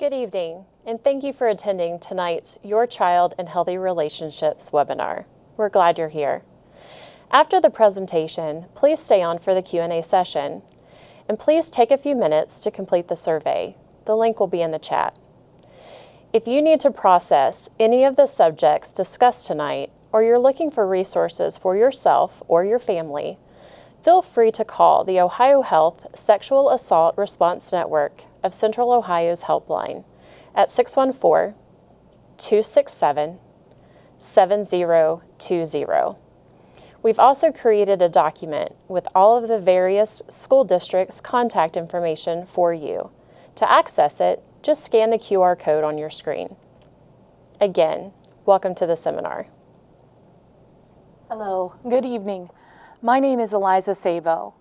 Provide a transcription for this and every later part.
Good evening, and thank you for attending tonight's Your Child and Healthy Relationships webinar. We're glad you're here. After the presentation, please stay on for the Q&A session, and please take a few minutes to complete the survey. The link will be in the chat. If you need to process any of the subjects discussed tonight, or you're looking for resources for yourself or your family, feel free to call the Ohio Health Sexual Assault Response Network of Central Ohio's helpline at 614-267-7020. We've also created a document with all of the various school districts' contact information for you. To access it, just scan the QR code on your screen. Again, welcome to the seminar. Hello, good evening. My name is Eliza Sabo.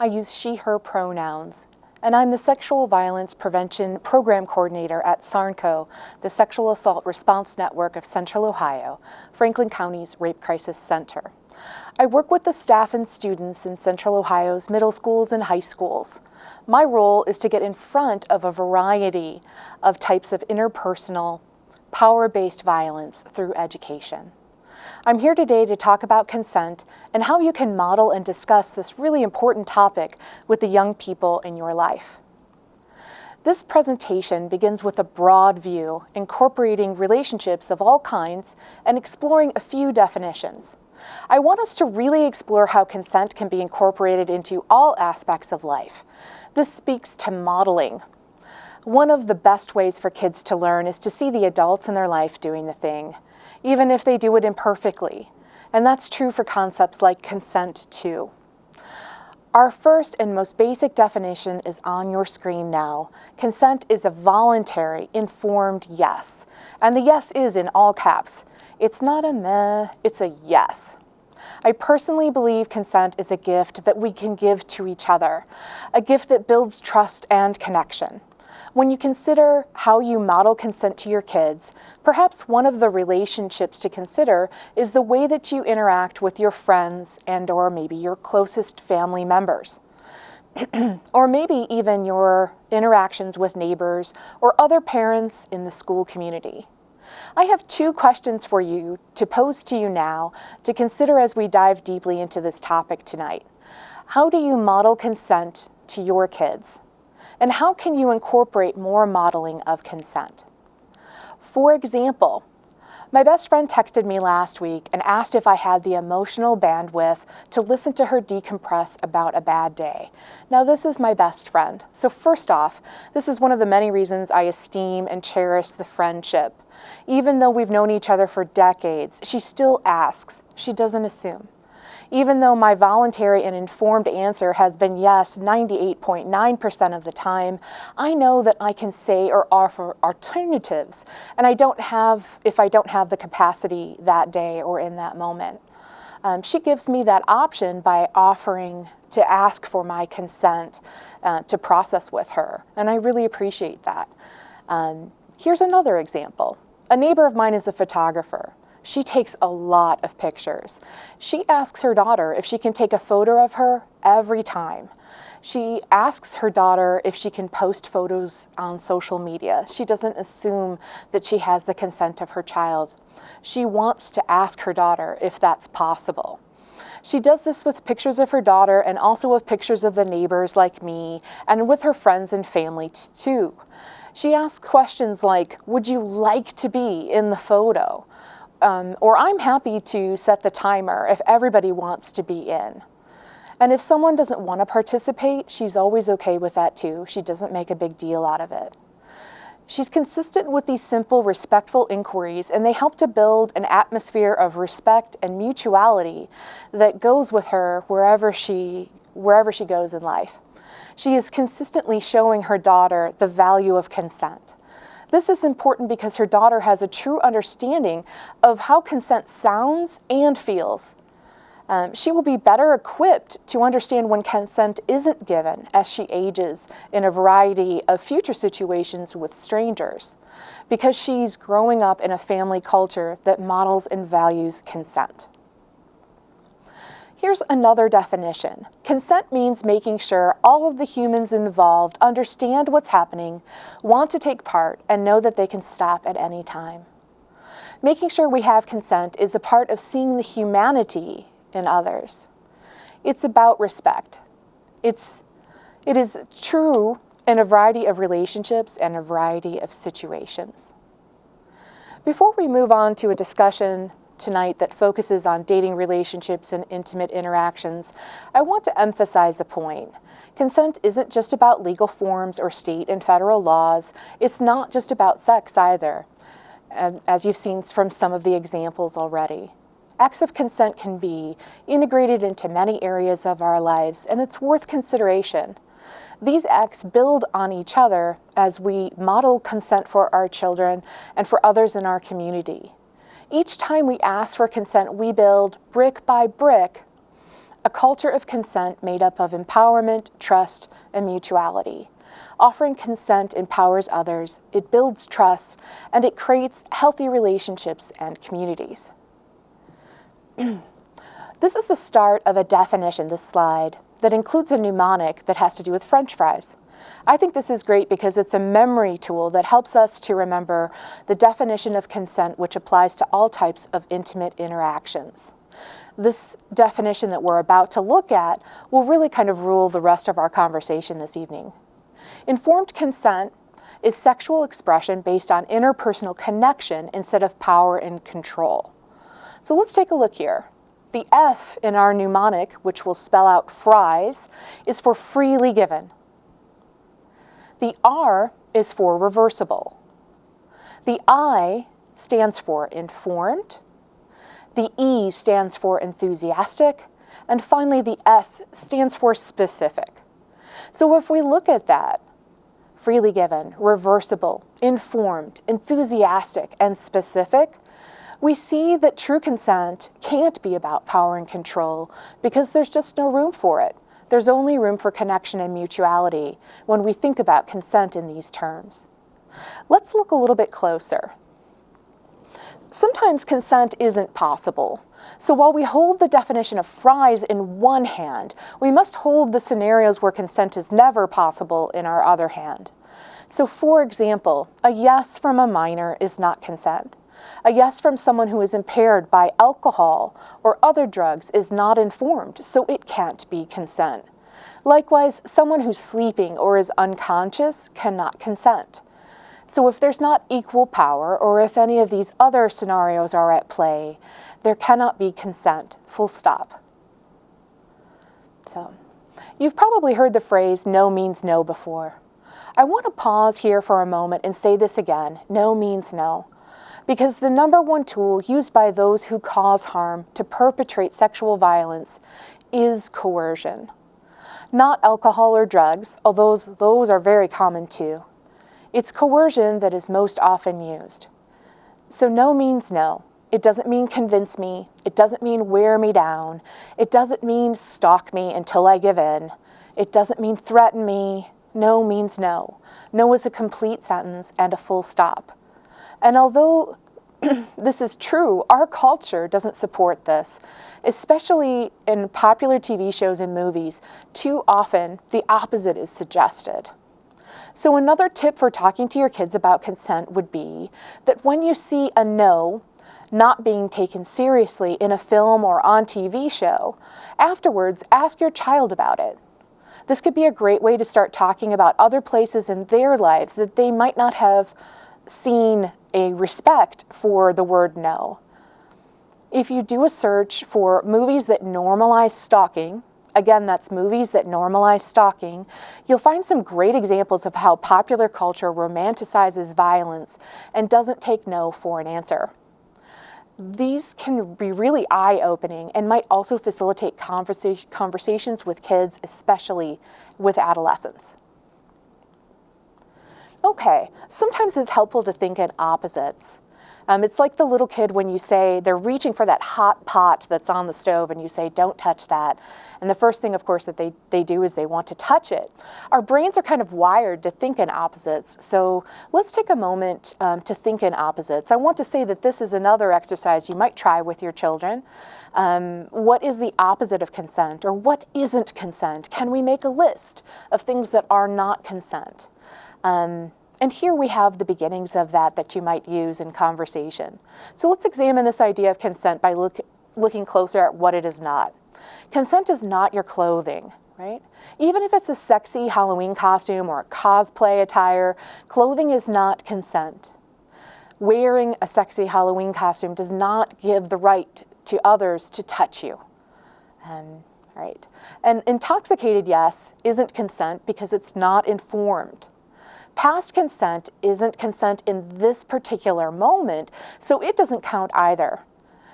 I use she, her pronouns, and I'm the Sexual Violence Prevention Program Coordinator at SARNCO, the Sexual Assault Response Network of Central Ohio, Franklin County's Rape Crisis Center. I work with the staff and students in Central Ohio's middle schools and high schools. My role is to get in front of a variety of types of interpersonal, power-based violence through education. I'm here today to talk about consent and how you can model and discuss this really important topic with the young people in your life. This presentation begins with a broad view, incorporating relationships of all kinds and exploring a few definitions. I want us to really explore how consent can be incorporated into all aspects of life. This speaks to modeling. One of the best ways for kids to learn is to see the adults in their life doing the thing, even if they do it imperfectly. And that's true for concepts like consent too. Our first and most basic definition is on your screen now. Consent is a voluntary, informed yes. And the yes is in all caps. It's not a meh, it's a yes. I personally believe consent is a gift that we can give to each other, a gift that builds trust and connection. When you consider how you model consent to your kids, perhaps one of the relationships to consider is the way that you interact with your friends and/or maybe your closest family members. Or maybe even your interactions with neighbors or other parents in the school community. I have two questions for you to pose to you now to consider as we dive deeply into this topic tonight. How do you model consent to your kids? And how can you incorporate more modeling of consent? For example, my best friend texted me last week and asked if I had the emotional bandwidth to listen to her decompress about a bad day. Now, this is my best friend. So first off, this is one of the many reasons I esteem and cherish the friendship. Even though we've known each other for decades, she still asks. She doesn't assume. Even though my voluntary and informed answer has been yes 98.9% of the time, I know that I can say or offer alternatives, and if I don't have the capacity that day or in that moment. She gives me that option by offering to ask for my consent to process with her, and I really appreciate that. Here's another example. A neighbor of mine is a photographer. She takes a lot of pictures. She asks her daughter if she can take a photo of her every time. She asks her daughter if she can post photos on social media. She doesn't assume that she has the consent of her child. She wants to ask her daughter if that's possible. She does this with pictures of her daughter and also with pictures of the neighbors like me and with her friends and family too. She asks questions like, would you like to be in the photo? Or I'm happy to set the timer if everybody wants to be in. And if someone doesn't want to participate, she's always okay with that too. She doesn't make a big deal out of it. She's consistent with these simple, respectful inquiries, and they help to build an atmosphere of respect and mutuality that goes with her wherever she goes in life. She is consistently showing her daughter the value of consent. This is important because her daughter has a true understanding of how consent sounds and feels. She will be better equipped to understand when consent isn't given as she ages in a variety of future situations with strangers, because she's growing up in a family culture that models and values consent. Here's another definition. Consent means making sure all of the humans involved understand what's happening, want to take part, and know that they can stop at any time. Making sure we have consent is a part of seeing the humanity in others. It's about respect. It is true in a variety of relationships and a variety of situations. Before we move on to a discussion tonight that focuses on dating relationships and intimate interactions, I want to emphasize a point. Consent isn't just about legal forms or state and federal laws. It's not just about sex either, as you've seen from some of the examples already. Acts of consent can be integrated into many areas of our lives, and it's worth consideration. These acts build on each other as we model consent for our children and for others in our community. Each time we ask for consent, we build, brick by brick, a culture of consent made up of empowerment, trust, and mutuality. Offering consent empowers others, it builds trust, and it creates healthy relationships and communities. This is the start of a definition, this slide, that includes a mnemonic that has to do with French fries. I think this is great because it's a memory tool that helps us to remember the definition of consent, which applies to all types of intimate interactions. This definition that we're about to look at will really kind of rule the rest of our conversation this evening. Informed consent is sexual expression based on interpersonal connection instead of power and control. So let's take a look here. The F in our mnemonic, which will spell out fries, is for freely given. The R is for reversible. The I stands for informed. The E stands for enthusiastic. And finally, the S stands for specific. So if we look at that, freely given, reversible, informed, enthusiastic, and specific, we see that true consent can't be about power and control because there's just no room for it. There's only room for connection and mutuality when we think about consent in these terms. Let's look a little bit closer. Sometimes consent isn't possible. So while we hold the definition of fries in one hand, we must hold the scenarios where consent is never possible in our other hand. So for example, a yes from a minor is not consent. A yes from someone who is impaired by alcohol or other drugs is not informed, so it can't be consent. Likewise, someone who's sleeping or is unconscious cannot consent. So if there's not equal power, or if any of these other scenarios are at play, there cannot be consent, full stop. So, you've probably heard the phrase, no means no before. I want to pause here for a moment and say this again, no means no. Because the number one tool used by those who cause harm to perpetrate sexual violence is coercion. Not alcohol or drugs, although those are very common too. It's coercion that is most often used. So no means no. It doesn't mean convince me. It doesn't mean wear me down. It doesn't mean stalk me until I give in. It doesn't mean threaten me. No means no. No is a complete sentence and a full stop. And although this is true, our culture doesn't support this, especially in popular TV shows and movies. Too often, the opposite is suggested. So another tip for talking to your kids about consent would be that when you see a no not being taken seriously in a film or on TV show, afterwards ask your child about it. This could be a great way to start talking about other places in their lives that they might not have seen a respect for the word no. If you do a search for movies that normalize stalking, again, that's movies that normalize stalking, you'll find some great examples of how popular culture romanticizes violence and doesn't take no for an answer. These can be really eye-opening and might also facilitate conversations with kids, especially with adolescents. Okay, sometimes it's helpful to think in opposites. It's like the little kid when you say they're reaching for that hot pot that's on the stove and you say, don't touch that. And the first thing, of course, that they do is they want to touch it. Our brains are kind of wired to think in opposites. So let's take a moment to think in opposites. I want to say that this is another exercise you might try with your children. What is the opposite of consent, or what isn't consent? Can we make a list of things that are not consent? And here we have the beginnings of that you might use in conversation. So let's examine this idea of consent by looking closer at what it is not. Consent is not your clothing, right? Even if it's a sexy Halloween costume or a cosplay attire, clothing is not consent. Wearing a sexy Halloween costume does not give the right to others to touch you. Right? And intoxicated yes isn't consent because it's not informed. Past consent isn't consent in this particular moment, so it doesn't count either.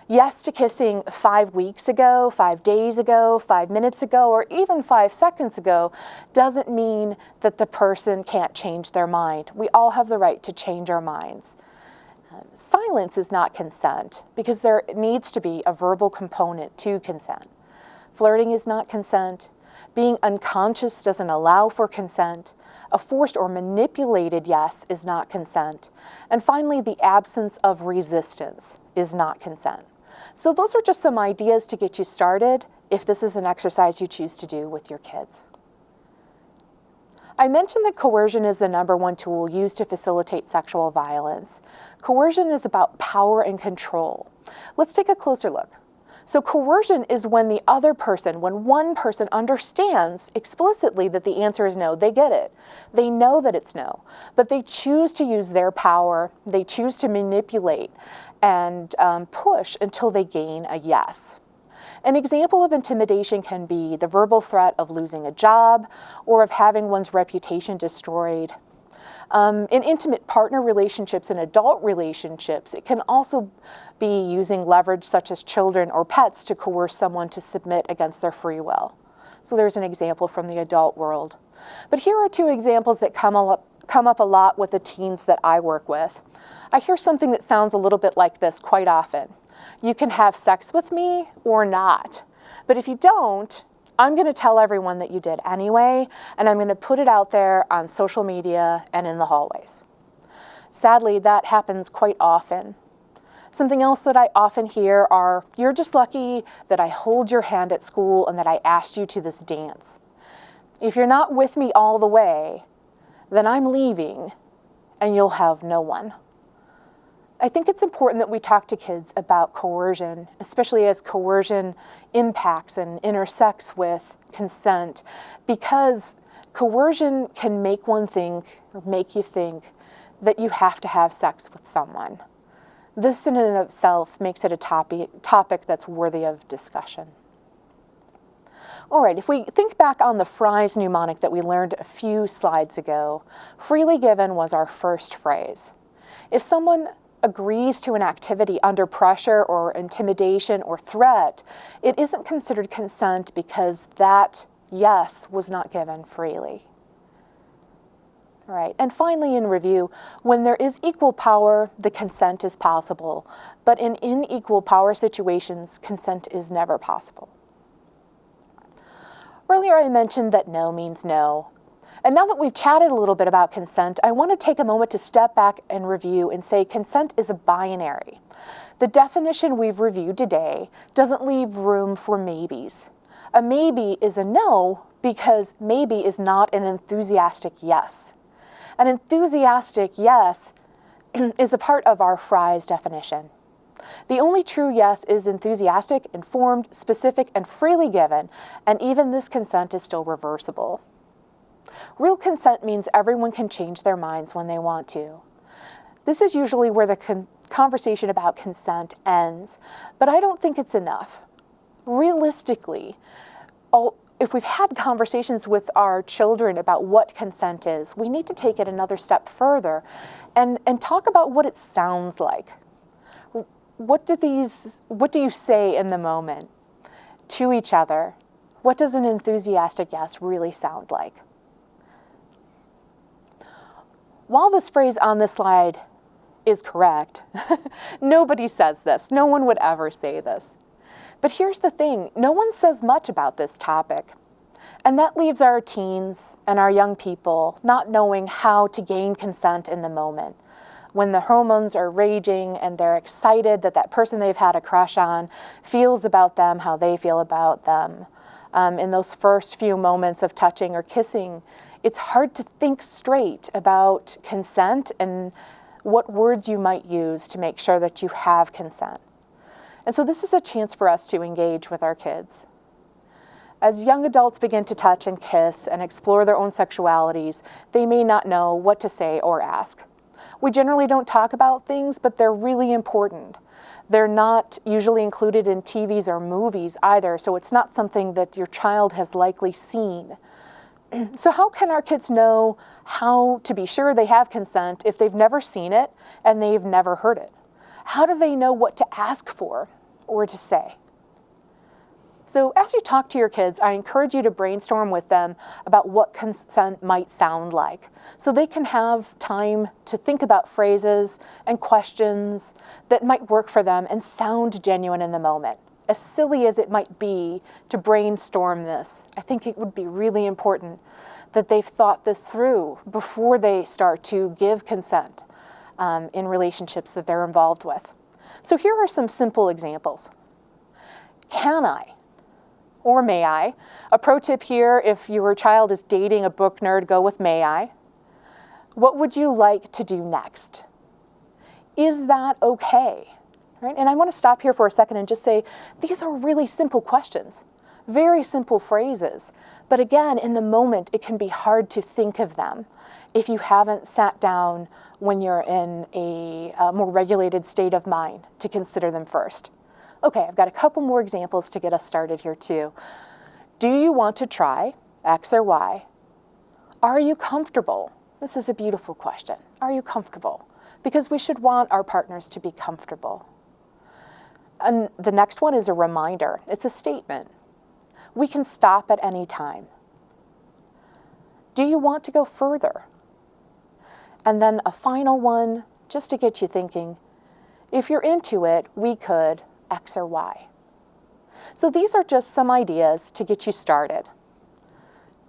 Yes to kissing 5 weeks ago, 5 days ago, 5 minutes ago, or even 5 seconds ago doesn't mean that the person can't change their mind. We all have the right to change our minds. Silence is not consent because there needs to be a verbal component to consent. Flirting is not consent. Being unconscious doesn't allow for consent. A forced or manipulated yes is not consent. And finally, the absence of resistance is not consent. So those are just some ideas to get you started if this is an exercise you choose to do with your kids. I mentioned that coercion is the #1 tool used to facilitate sexual violence. Coercion is about power and control. Let's take a closer look. So coercion is when when one person understands explicitly that the answer is no. They get it. They know that it's no, but they choose to use their power. They choose to manipulate and push until they gain a yes. An example of intimidation can be the verbal threat of losing a job or of having one's reputation destroyed. In intimate partner relationships and adult relationships, it can also be using leverage such as children or pets to coerce someone to submit against their free will. So there's an example from the adult world. But here are 2 examples that come up a lot with the teens that I work with. I hear something that sounds a little bit like this quite often. You can have sex with me or not, but if you don't, I'm going to tell everyone that you did anyway, and I'm going to put it out there on social media and in the hallways. Sadly, that happens quite often. Something else that I often hear are, you're just lucky that I hold your hand at school and that I asked you to this dance. If you're not with me all the way, then I'm leaving and you'll have no one. I think it's important that we talk to kids about coercion, especially as coercion impacts and intersects with consent, because coercion can make one think, or make you think, that you have to have sex with someone. This in and of itself makes it a topic that's worthy of discussion. All right, if we think back on the Fry's mnemonic that we learned a few slides ago, freely given was our first phrase. If someone agrees to an activity under pressure or intimidation or threat, it isn't considered consent because that yes was not given freely. All right, and finally in review, when there is equal power, the consent is possible, but in unequal power situations, consent is never possible. Earlier I mentioned that no means no. And now that we've chatted a little bit about consent, I want to take a moment to step back and review and say consent is a binary. The definition we've reviewed today doesn't leave room for maybes. A maybe is a no because maybe is not an enthusiastic yes. An enthusiastic yes is a part of our Fry's definition. The only true yes is enthusiastic, informed, specific, and freely given, and even this consent is still reversible. Real consent means everyone can change their minds when they want to. This is usually where the conversation about consent ends, but I don't think it's enough. Realistically, if we've had conversations with our children about what consent is, we need to take it another step further and talk about what it sounds like. What do you say in the moment to each other? What does an enthusiastic yes really sound like? While this phrase on this slide is correct. Nobody says this. No one would ever say this. But here's the thing, no one says much about this topic. And that leaves our teens and our young people not knowing how to gain consent in the moment. When the hormones are raging and they're excited that that person they've had a crush on feels about them how they feel about them. In those first few moments of touching or kissing, it's hard to think straight about consent and what words you might use to make sure that you have consent. And so this is a chance for us to engage with our kids. As young adults begin to touch and kiss and explore their own sexualities, they may not know what to say or ask. We generally don't talk about things, but they're really important. They're not usually included in TVs or movies either, so it's not something that your child has likely seen. So how can our kids know how to be sure they have consent if they've never seen it and they've never heard it? How do they know what to ask for or to say? So as you talk to your kids, I encourage you to brainstorm with them about what consent might sound like, so they can have time to think about phrases and questions that might work for them and sound genuine in the moment. As silly as it might be to brainstorm this, I think it would be really important that they've thought this through before they start to give consent in relationships that they're involved with. So here are some simple examples. Can I? Or may I? A pro tip here, if your child is dating a book nerd, go with may I. What would you like to do next? Is that okay? Right? And I want to stop here for a second and just say, these are really simple questions, very simple phrases. But again, in the moment, it can be hard to think of them if you haven't sat down when you're in a more regulated state of mind to consider them first. Okay, I've got a couple more examples to get us started here too. Do you want to try X or Y? Are you comfortable? This is a beautiful question. Are you comfortable? Because we should want our partners to be comfortable. And the next one is a reminder. It's a statement. We can stop at any time. Do you want to go further? And then a final one, just to get you thinking. If you're into it, we could X or Y. So these are just some ideas to get you started.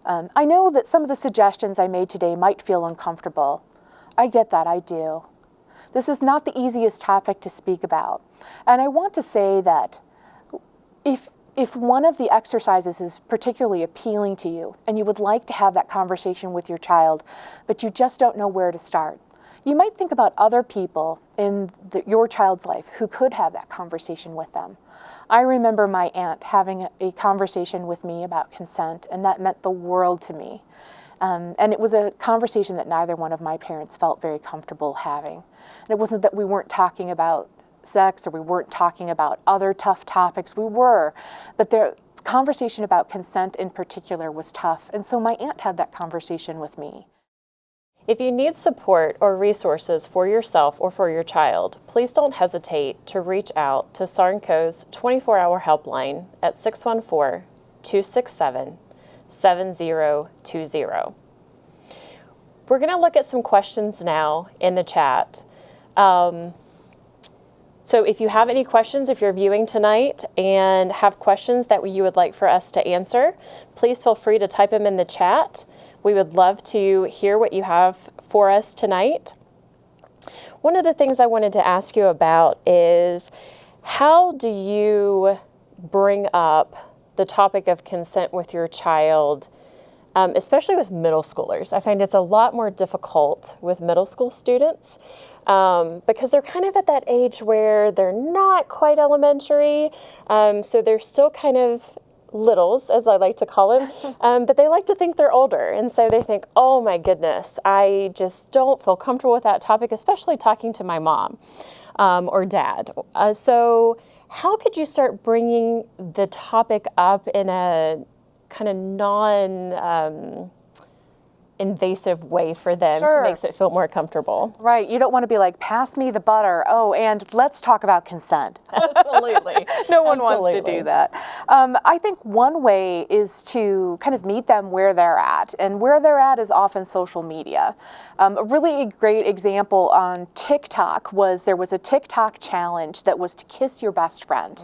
I know that some of the suggestions I made today might feel uncomfortable. I get that, I do. This is not the easiest topic to speak about. And I want to say that if one of the exercises is particularly appealing to you and you would like to have that conversation with your child, but you just don't know where to start, you might think about other people in your child's life who could have that conversation with them. I remember my aunt having a conversation with me about consent, and that meant the world to me. And it was a conversation that neither one of my parents felt very comfortable having. And it wasn't that we weren't talking about sex or we weren't talking about other tough topics. We were, but the conversation about consent in particular was tough. And so my aunt had that conversation with me. If you need support or resources for yourself or for your child, please don't hesitate to reach out to SARNCO's 24-hour helpline at 614-267-7020. We're going to look at some questions now in the chat. So if you have any questions, if you're viewing tonight and have questions that you would like for us to answer, please feel free to type them in the chat. We would love to hear what you have for us tonight. One of the things I wanted to ask you about is, how do you bring up the topic of consent with your child, especially with middle schoolers? I find it's a lot more difficult with middle school students because they're kind of at that age where they're not quite elementary, so they're still kind of littles, as I like to call them, but they like to think they're older. And so they think, oh my goodness, I just don't feel comfortable with that topic, especially talking to my mom or dad. So how could you start bringing the topic up in a kind of invasive way for them Sure. makes it feel more comfortable. Right. You don't want to be like, pass me the butter. Oh, and let's talk about consent. Absolutely. No one wants to Absolutely. do that. I think one way is to kind of meet them where they're at. And where they're at is often social media. A really great example on TikTok was there was a TikTok challenge that was to kiss your best friend.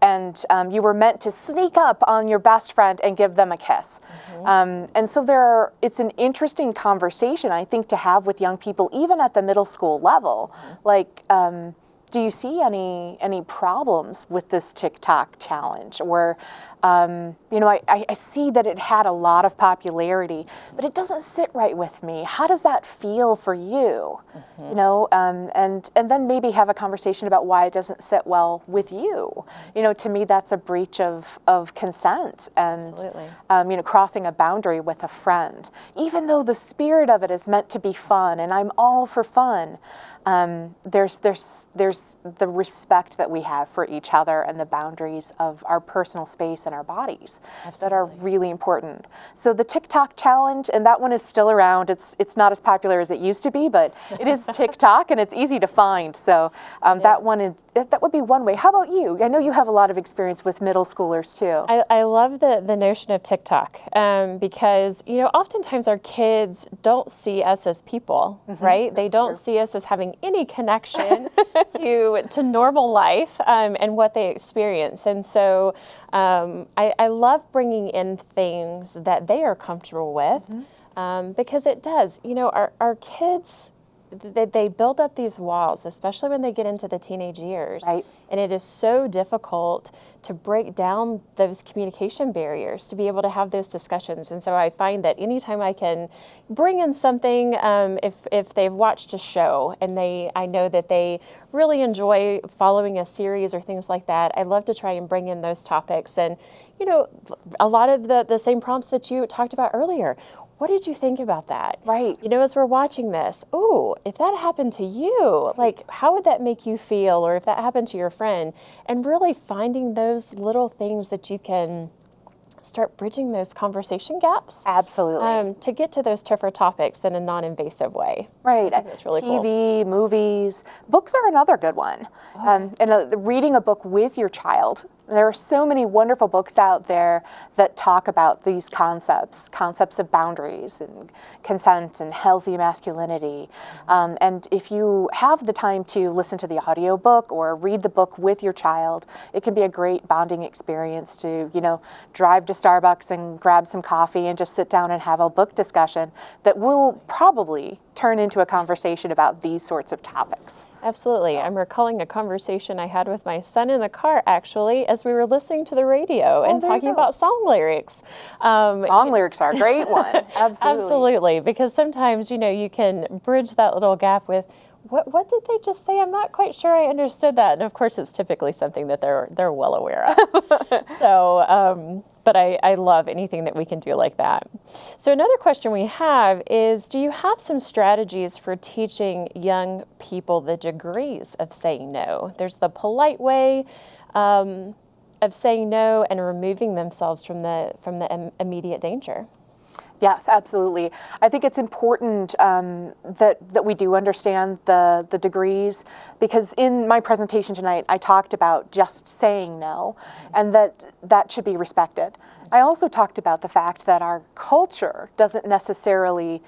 And you were meant to sneak up on your best friend and give them a kiss. And so it's an interesting conversation, I think, to have with young people, even at the middle school level. Like, do you see any problems with this TikTok challenge? Or, I see that it had a lot of popularity, but it doesn't sit right with me. How does that feel for you? And then maybe have a conversation about why it doesn't sit well with you. To me, that's a breach of consent and, crossing a boundary with a friend. Even though the spirit of it is meant to be fun, and I'm all for fun, there's the respect that we have for each other and the boundaries of our personal space and our bodies that are really important. So the TikTok challenge, and that one is still around. It's not as popular as it used to be, but it is TikTok and it's easy to find. So that would be one way. How about you? I know you have a lot of experience with middle schoolers too. I love the notion of TikTok because, oftentimes our kids don't see us as people, right? They don't see us as having any connection to normal life and what they experience. And so I love bringing in things that they are comfortable with because it does. Our kids, they build up these walls, especially when they get into the teenage years. Right. And it is so difficult to break down those communication barriers, to be able to have those discussions. And so I find that anytime I can bring in something, if they've watched a show and I know that they really enjoy following a series or things like that, I love to try and bring in those topics. And, a lot of the same prompts that you talked about earlier. What did you think about that? Right. As we're watching this, if that happened to you, like, how would that make you feel? Or if that happened to your friend, and really finding those little things that you can start bridging those conversation gaps. Absolutely. To get to those tougher topics in a non-invasive way. Right. That's really cool. TV, movies, books are another good one. Reading a book with your child. There are so many wonderful books out there that talk about these concepts of boundaries and consent and healthy masculinity. And if you have the time to listen to the audiobook or read the book with your child, it can be a great bonding experience to, drive to Starbucks and grab some coffee and just sit down and have a book discussion that will probably turn into a conversation about these sorts of topics. Absolutely. I'm recalling a conversation I had with my son in the car, actually, as we were listening to the radio and talking about song lyrics. Song lyrics are a great one. Absolutely. Absolutely. Because sometimes, you can bridge that little gap with, what did they just say? I'm not quite sure I understood that. And of course, it's typically something that they're well aware of. So, but I love anything that we can do like that. So another question we have is, do you have some strategies for teaching young people the degrees of saying no? There's the polite way of saying no and removing themselves from the immediate danger. Yes, absolutely. I think it's important that we do understand the degrees, because in my presentation tonight, I talked about just saying no, and that should be respected. I also talked about the fact that our culture doesn't necessarily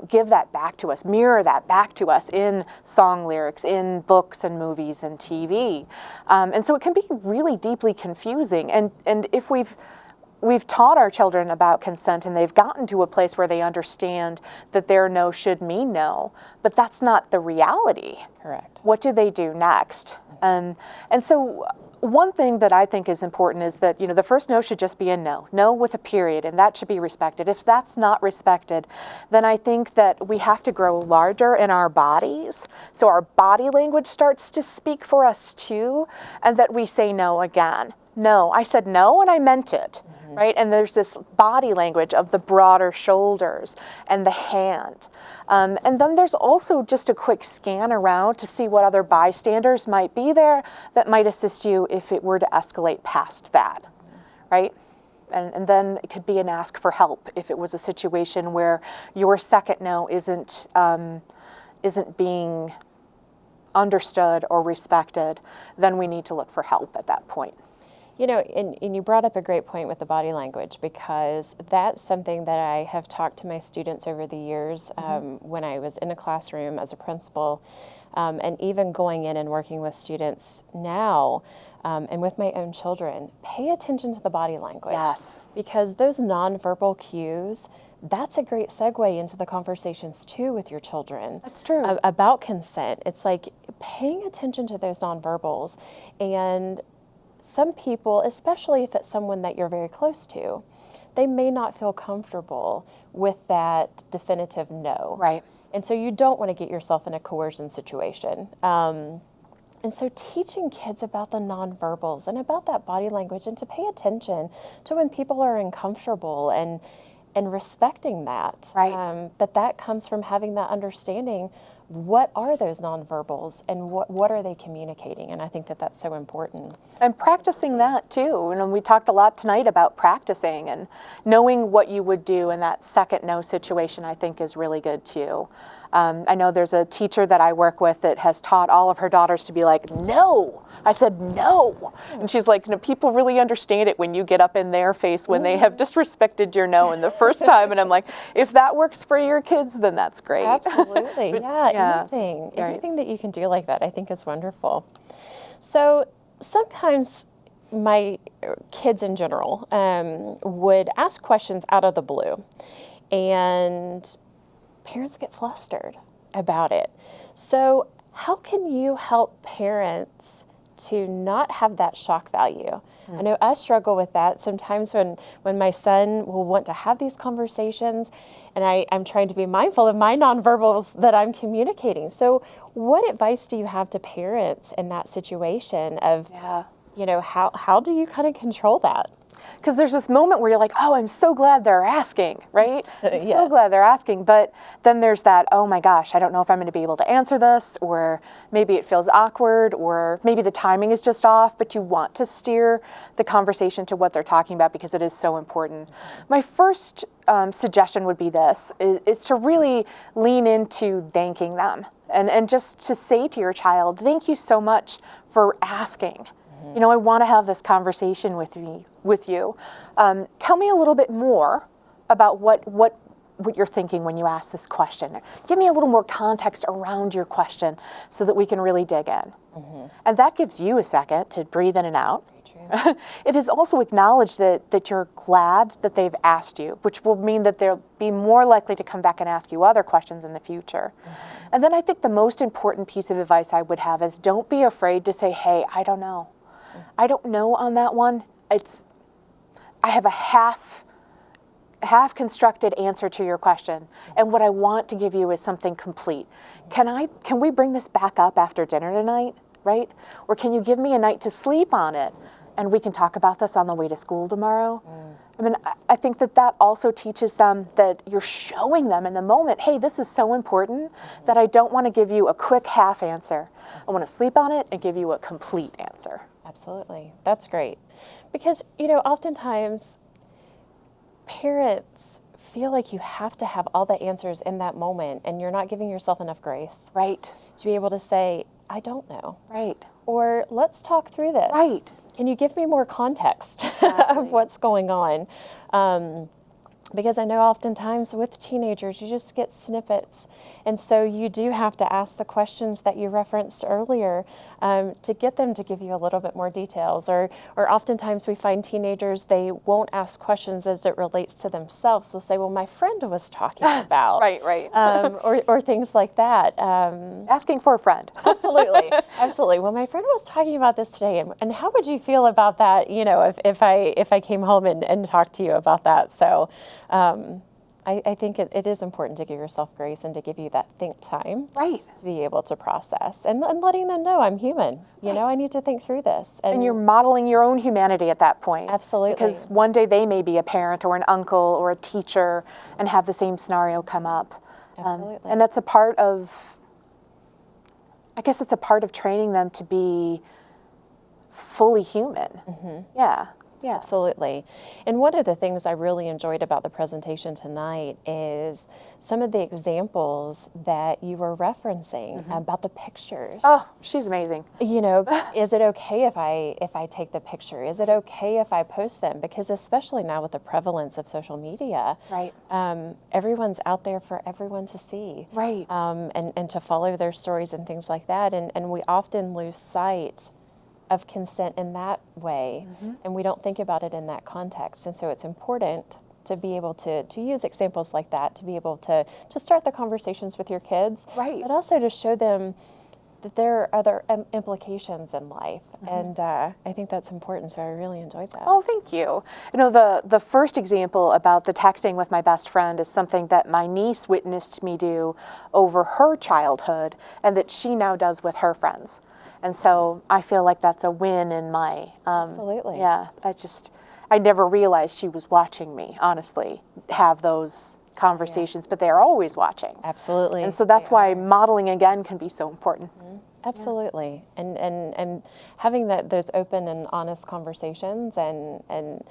give that back to us, mirror that back to us in song lyrics, in books and movies and TV. And so it can be really deeply confusing. And if we've taught our children about consent and they've gotten to a place where they understand that their no should mean no, but that's not the reality. Correct. What do they do next? And so one thing that I think is important is that, the first no should just be a no. No with a period, and that should be respected. If that's not respected, then I think that we have to grow larger in our bodies, so our body language starts to speak for us too, and that we say no again. No, I said no and I meant it. Right? And there's this body language of the broader shoulders and the hand. And then there's also just a quick scan around to see what other bystanders might be there that might assist you if it were to escalate past that, right? And then it could be an ask for help if it was a situation where your second no isn't being understood or respected, then we need to look for help at that point. You know, and you brought up a great point with the body language, because that's something that I have talked to my students over the years when I was in a classroom as a principal, and even going in and working with students now, and with my own children. Pay attention to the body language. Yes. Because those nonverbal cues, that's a great segue into the conversations too with your children. That's true. About consent. It's like paying attention to those nonverbals. And some people, especially if it's someone that you're very close to, they may not feel comfortable with that definitive no. Right. And so you don't want to get yourself in a coercion situation. And so teaching kids about the nonverbals and about that body language, and to pay attention to when people are uncomfortable and respecting that. Right. But that comes from having that understanding. What are those nonverbals, and what are they communicating? And I think that that's so important. And practicing that too. And we talked a lot tonight about practicing, and knowing what you would do in that second no situation, I think, is really good too. I know there's a teacher that I work with that has taught all of her daughters to be like, no. I said, no. And she's like, no, people really understand it when you get up in their face when they have disrespected your no in the first time. And I'm like, if that works for your kids, then that's great. Absolutely. Anything that you can do like that, I think, is wonderful. So sometimes my kids in general would ask questions out of the blue, and parents get flustered about it. So how can you help parents to not have that shock value? I know I struggle with that sometimes when my son will want to have these conversations, and I'm trying to be mindful of my nonverbals that I'm communicating. So what advice do you have to parents in that situation of, you know, how do you kind of control that? Because there's this moment where you're like, oh, I'm so glad they're asking, right? I'm Yes. so glad they're asking. But then there's that, oh my gosh, I don't know if I'm going to be able to answer this, or maybe it feels awkward, or maybe the timing is just off, but you want to steer the conversation to what they're talking about because it is so important. My first suggestion would be this, is to really lean into thanking them, and just to say to your child, thank you so much for asking. You know, I want to have this conversation with you. Tell me a little bit more about what you're thinking when you ask this question. Give me a little more context around your question so that we can really dig in. And that gives you a second to breathe in and out. It is also acknowledged that you're glad that they've asked you, which will mean that they'll be more likely to come back and ask you other questions in the future. And then I think the most important piece of advice I would have is, don't be afraid to say, hey, I don't know. I don't know on that one. I have a half constructed answer to your question, and what I want to give you is something complete. Can we bring this back up after dinner tonight, right? Or can you give me a night to sleep on it, and we can talk about this on the way to school tomorrow? I mean, I think that also teaches them that you're showing them in the moment, hey, this is so important that I don't want to give you a quick half answer. I want to sleep on it and give you a complete answer. Absolutely. That's great. Because, you know, oftentimes parents feel like you have to have all the answers in that moment, and you're not giving yourself enough grace. Right. To be able to say, I don't know. Right. Or let's talk through this. Right. Can you give me more context of what's going on? Because I know oftentimes with teenagers, you just get snippets. And so you do have to ask the questions that you referenced earlier to get them to give you a little bit more details. Or oftentimes we find teenagers, they won't ask questions as it relates to themselves. They'll say, well, my friend was talking about. Right. Or things like that. Asking for a friend. Absolutely. Well, my friend was talking about this today, and how would you feel about that, you know, if I came home and talked to you about that? So I think it is important to give yourself grace and to give you that think time, right, to be able to process and letting them know I'm human. You know, I need to think through this. And you're modeling your own humanity at that point. Absolutely. Because one day they may be a parent or an uncle or a teacher and have the same scenario come up. Absolutely. And that's a part of, I guess it's a part of training them to be fully human. Yeah. Yeah. Absolutely. And one of the things I really enjoyed about the presentation tonight is some of the examples that you were referencing about the pictures. Oh, she's amazing. You know, is it okay if I take the picture? Is it okay if I post them? Because especially now with the prevalence of social media, Right. Everyone's out there for everyone to see. Right. And to follow their stories and things like that. And we often lose sight of consent in that way, and we don't think about it in that context. And so it's important to be able to use examples like that, to be able to start the conversations with your kids, Right. but also to show them that there are other implications in life. And I think that's important, so I really enjoyed that. Oh, thank you. You know, the first example about the texting with my best friend is something that my niece witnessed me do over her childhood and that she now does with her friends. And so I feel like that's a win in my, Absolutely. Yeah, I never realized she was watching me, honestly, have those conversations, but they're always watching. Absolutely. And so that's why modeling again can be so important. Absolutely. And having those open and honest conversations and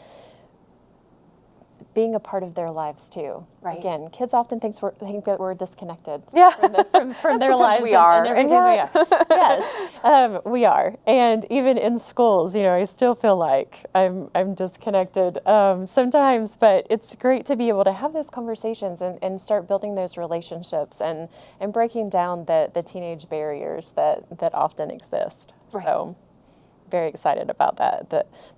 being a part of their lives too. Right. Again, kids often think that we're disconnected Yeah. from their lives. We are. And everything we are. Yes, we are. And even in schools, you know, I still feel like I'm disconnected sometimes, but it's great to be able to have those conversations and start building those relationships and breaking down the teenage barriers that often exist. Right. So very excited about that.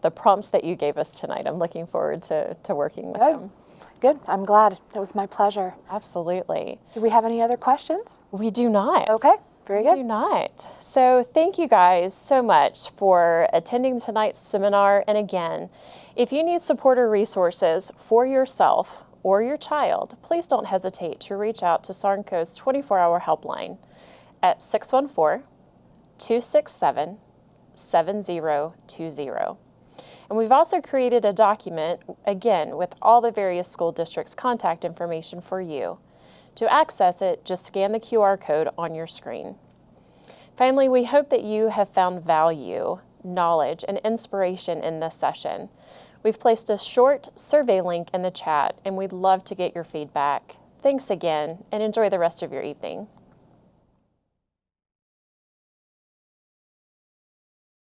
The prompts that you gave us tonight, I'm looking forward to working with them. Good. I'm glad. It was my pleasure. Absolutely. Do we have any other questions? We do not. Okay. Very We good. do not. So thank you guys so much for attending tonight's seminar. And again, if you need support or resources for yourself or your child, please don't hesitate to reach out to SARNCO's 24-hour helpline at 614-267-7020. And we've also created a document, again, with all the various school districts' contact information for you. To access it, just scan the QR code on your screen. Finally, we hope that you have found value, knowledge, and inspiration in this session. We've placed a short survey link in the chat, and we'd love to get your feedback. Thanks again, and enjoy the rest of your evening.